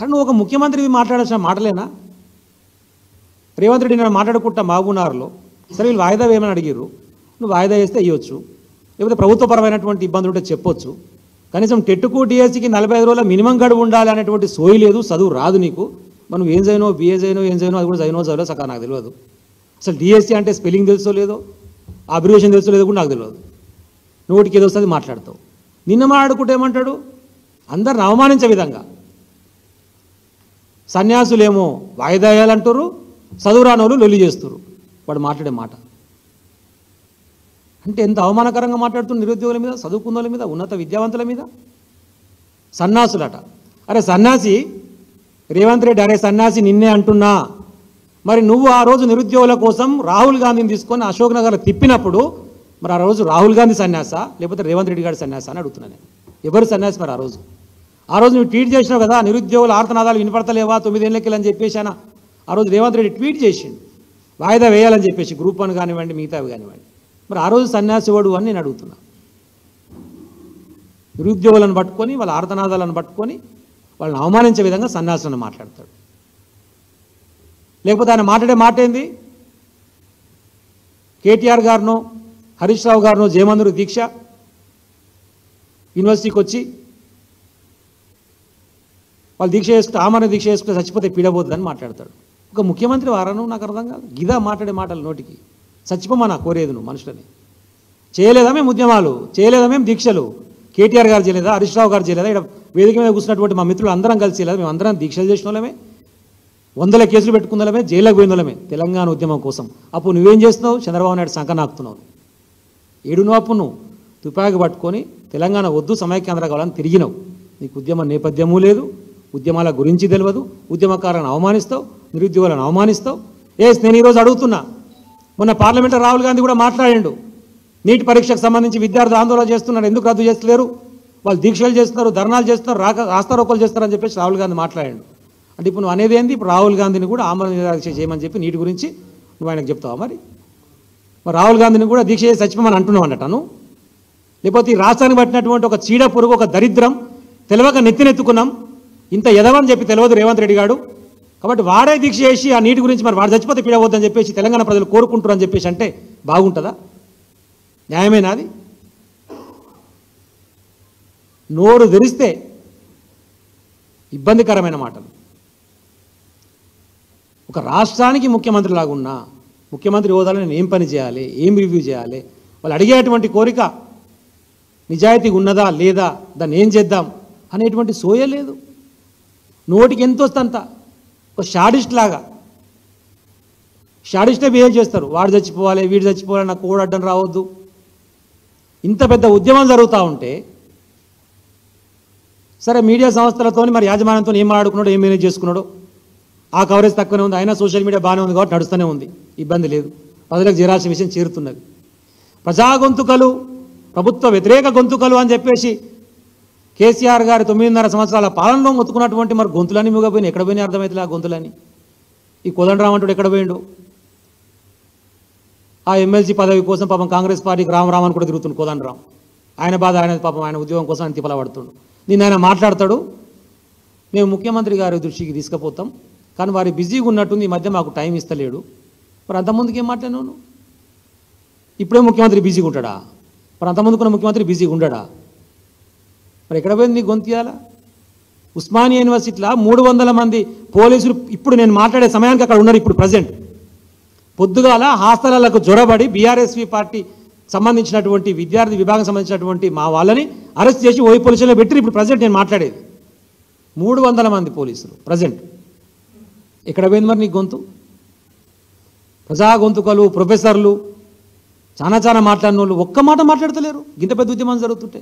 కానీ నువ్వు ఒక ముఖ్యమంత్రి మాట్లాడాల్సిన మాటలేనా? రేవంత్ రెడ్డి నేను మాట్లాడుకుంటా మహబూబ్నగర్లో, సరే వీళ్ళు వాయిదా వేయమని అడిగారు, నువ్వు వాయిదా వేస్తే ఇవ్వచ్చు, లేకపోతే ప్రభుత్వపరమైనటువంటి ఇబ్బందులు ఉంటే చెప్పొచ్చు. కనీసం టెట్కు డిఎస్సికి 45 రోజుల మినిమం గడువు ఉండాలి అనేటువంటి సోయి లేదు, చదువు రాదు నీకు. మనం ఏం చేయనో బిఏ చేయనో ఏం చేయనో అది కూడా చదివో సకా నాకు తెలియదు. అసలు డిఎస్సి అంటే స్పెల్లింగ్ తెలుసో లేదో, అబ్రివేషన్ తెలుసో లేదో కూడా నాకు తెలియదు. నోటికి ఏదో వస్తుంది మాట్లాడతావు. నిన్న మాట్లాడుకుంటే ఏమంటాడు, అందరిని అవమానించే విధంగా సన్యాసులేమో వాయిదా వేయాలంటారు, చదువు రానోళ్ళు లొల్లి చేస్తారు. వాడు మాట్లాడే మాట అంటే ఎంత అవమానకరంగా మాట్లాడుతున్న నిరుద్యోగుల మీద, చదువుకున్న వాళ్ళ మీద, ఉన్నత విద్యావంతుల మీద. సన్నాసులట. అరే సన్యాసి రేవంత్ రెడ్డి, అరే సన్యాసి నిన్నే అంటున్నా. మరి నువ్వు ఆ రోజు నిరుద్యోగుల కోసం రాహుల్ గాంధీని తీసుకొని అశోక్ నగర్ తిప్పినప్పుడు మరి ఆ రోజు రాహుల్ గాంధీ సన్యాస లేకపోతే రేవంత్ రెడ్డి గారి సన్యాస అని అడుగుతున్నాను. ఎవరు సన్యాసి మరి ఆ రోజు నువ్వు ట్వీట్ చేసినావు కదా, నిరుద్యోగుల ఆర్తనాదాలు వినపడతలేవా 9 ఏళ్ళకి అని చెప్పేసానా. ఆ రోజు రేవంత్ రెడ్డి ట్వీట్ చేసిండు వాయిదా వేయాలని చెప్పేసి, గ్రూప్ 1 కానివ్వండి మిగతావి కానివ్వండి. మరి ఆ రోజు సన్యాసివాడు అని నేను అడుగుతున్నా. నిరుద్యోగులను పట్టుకొని వాళ్ళ ఆర్తనాదాలను పట్టుకొని వాళ్ళని అవమానించే విధంగా సన్యాసులను మాట్లాడతాడు. లేకపోతే ఆయన మాట్లాడే మాట ఏంది, కేటీఆర్ గారినో హరీష్ రావు గారినో జయమందరు దీక్ష యూనివర్సిటీకి వచ్చి వాళ్ళు దీక్ష చేసుకుంటే ఆమరణ దీక్ష చేసుకుంటే చచ్చిపోతే పీడబోతుందని మాట్లాడతాడు. ఒక ముఖ్యమంత్రి వారను నాకు అర్థం కాదు. గిదా మాట్లాడే మాటలు నోటికి. చచ్చిపోమన్నా కోరేది నువ్వు మనుషులని. చేయలేదా మేము ఉద్యమాలు, చేయలేదా మేము దీక్షలు, కేటీఆర్ గారు చేయలేదా, హరీష్ రావు గారు చేయలేదా, ఇక్కడ వేదిక మీద కూర్చున్నటువంటి మా మిత్రులు అందరం కలిసి చేయలేదా, మేము అందరం దీక్షలు చేసిన వాళ్ళమే, 100 కేసులు పెట్టుకున్నలమే, జైలుకు పోయిన వాళ్ళమే తెలంగాణ ఉద్యమం కోసం. అప్పుడు నువ్వేం చేస్తున్నావు, చంద్రబాబు నాయుడు సంక నాకుతున్నావు. ఏడును అప్పుడు నువ్వు తుపాకి పట్టుకొని తెలంగాణ వద్దు సమైక్యాంధ్ర కావాలని తిరిగినావు. నీకు ఉద్యమ నేపథ్యమూ లేదు, ఉద్యమాల గురించి తెలియదు, ఉద్యమకారులను అవమానిస్తావు, నిరుద్యోగులను అవమానిస్తావు. నేను ఈరోజు అడుగుతున్నా, మొన్న పార్లమెంట్లో రాహుల్ గాంధీ కూడా మాట్లాడిండు, నీట్ పరీక్షకు సంబంధించి విద్యార్థులు ఆందోళన చేస్తున్నారు, ఎందుకు రద్దు చేస్తలేరు, వాళ్ళు దీక్షలు చేస్తున్నారు, ధర్నాలు చేస్తున్నారు, రాస్తారోకోలు చేస్తారని చెప్పేసి రాహుల్ గాంధీ మాట్లాడిండు. అంటే ఇప్పుడు నువ్వు అనేది ఏంది, ఇప్పుడు రాహుల్ గాంధీని కూడా ఆమరణ దీక్ష చేయమని చెప్పి నీటి గురించి నువ్వు ఆయనకు చెప్తావా? మరి రాహుల్ గాంధీని కూడా దీక్ష చేసి చచ్చిపోమని అంటున్నావు అన్నట్టు. లేకపోతే ఈ రాష్ట్రాన్ని పట్టినటువంటి ఒక చీడ పురుగు, ఒక దరిద్రం తెలియక నెత్తినెత్తుకున్నాం, ఇంత ఎదవని చెప్పి తెలియదు రేవంత్ రెడ్డి గారు. కాబట్టి వాడే దీక్ష చేసి ఆ నీటి గురించి మరి వాడు చచ్చిపోతే పీడవద్దని చెప్పేసి తెలంగాణ ప్రజలు కోరుకుంటారు అని చెప్పేసి అంటే బాగుంటుందా? న్యాయమేనా అది? నోరు తెరిస్తే ఇబ్బందికరమైన మాటలు. ఒక రాష్ట్రానికి ముఖ్యమంత్రి లాగా ఉన్నా, ముఖ్యమంత్రి హోదాలో నేను ఏం పని చేయాలి, ఏం రివ్యూ చేయాలి, వాళ్ళు అడిగేటువంటి కోరిక నిజాయితీ ఉన్నదా లేదా, దాన్ని ఏం చేద్దాం అనేటువంటి సోయ లేదు. నోటికి ఎంత వస్తుందంత ఒక షాడిస్ట్ లాగా, షాడిస్టే బిహేవ్ చేస్తారు. వాడు చచ్చిపోవాలి, వీడు చచ్చిపోవాలి, నాకు కోడ్ అడ్డం రావద్దు. ఇంత పెద్ద ఉద్యమం జరుగుతూ ఉంటే సరే మీడియా సంస్థలతో మరి యాజమాన్యంతో ఏం మాట్లాడుకున్నాడో, ఏం మేనేజ్ చేసుకున్నాడో, ఆ కవరేజ్ తక్కువనే ఉంది, అయినా సోషల్ మీడియా బాగానే ఉంది కాబట్టి నడుస్తూనే ఉంది, ఇబ్బంది లేదు, ప్రజలకు చేరాల్సిన విషయం చేరుతున్నది. ప్రజా గొంతుకలు, ప్రభుత్వ వ్యతిరేక గొంతుకలు అని చెప్పేసి కేసీఆర్ గారి 9.5 సంవత్సరాల పాలనలో మొత్తుకున్నటువంటి మరి గొంతులన్నీ మిగపోయినాయి. ఎక్కడ పోయినా అర్థమవుతుంది ఆ గొంతులని. ఈ కోదండరాం అంటాడు ఎక్కడ పోయిండు? ఆ ఎమ్మెల్సీ పదవి కోసం పాపం కాంగ్రెస్ పార్టీకి రామ్ అని కూడా తిరుగుతుండు కోదండరాం. ఆయన బాధ ఆయన, పాపం ఆయన ఉద్యోగం కోసం ఆయన తిప్పల పడుతుండు. నిన్న ఆయన మాట్లాడతాడు, మేము ముఖ్యమంత్రి గారి దృష్టికి తీసుకుపోతాం, కానీ వారి బిజీగా ఉన్నట్టుంది, ఈ మధ్య మాకు టైం ఇస్తలేడు. మరి అంతకుముందుకు ఏం మాట్లాడినావు? ఇప్పుడే ముఖ్యమంత్రి బిజీగా ఉంటాడా? మరి అంతకుముందుకున్న ముఖ్యమంత్రి బిజీగా ఉండడా? మరి ఎక్కడ పోయింది నీ గొంతియాల? ఉస్మానియా యూనివర్సిటీలో 300 మంది పోలీసులు ఇప్పుడు నేను మాట్లాడే సమయానికి అక్కడ ఉన్నారు. ఇప్పుడు ప్రజెంట్ పొద్దుగాల హాస్టళ్లకు జొరబడి బీఆర్ఎస్వి పార్టీ సంబంధించినటువంటి విద్యార్థి విభాగం సంబంధించినటువంటి మా వాళ్ళని అరెస్ట్ చేసి ఓయి పోలీసులో పెట్టి ఇప్పుడు ప్రజెంట్ నేను మాట్లాడేది 300 మంది పోలీసులు ప్రజెంట్. ఎక్కడ పోయింది మరి నీ గొంతు? ప్రజా గొంతుకలు, ప్రొఫెసర్లు చాలా మాట్లాడిన వాళ్ళు ఒక్క మాట మాట్లాడతలేరు ఇంత పెద్ద ఉద్యమం జరుగుతుంటే.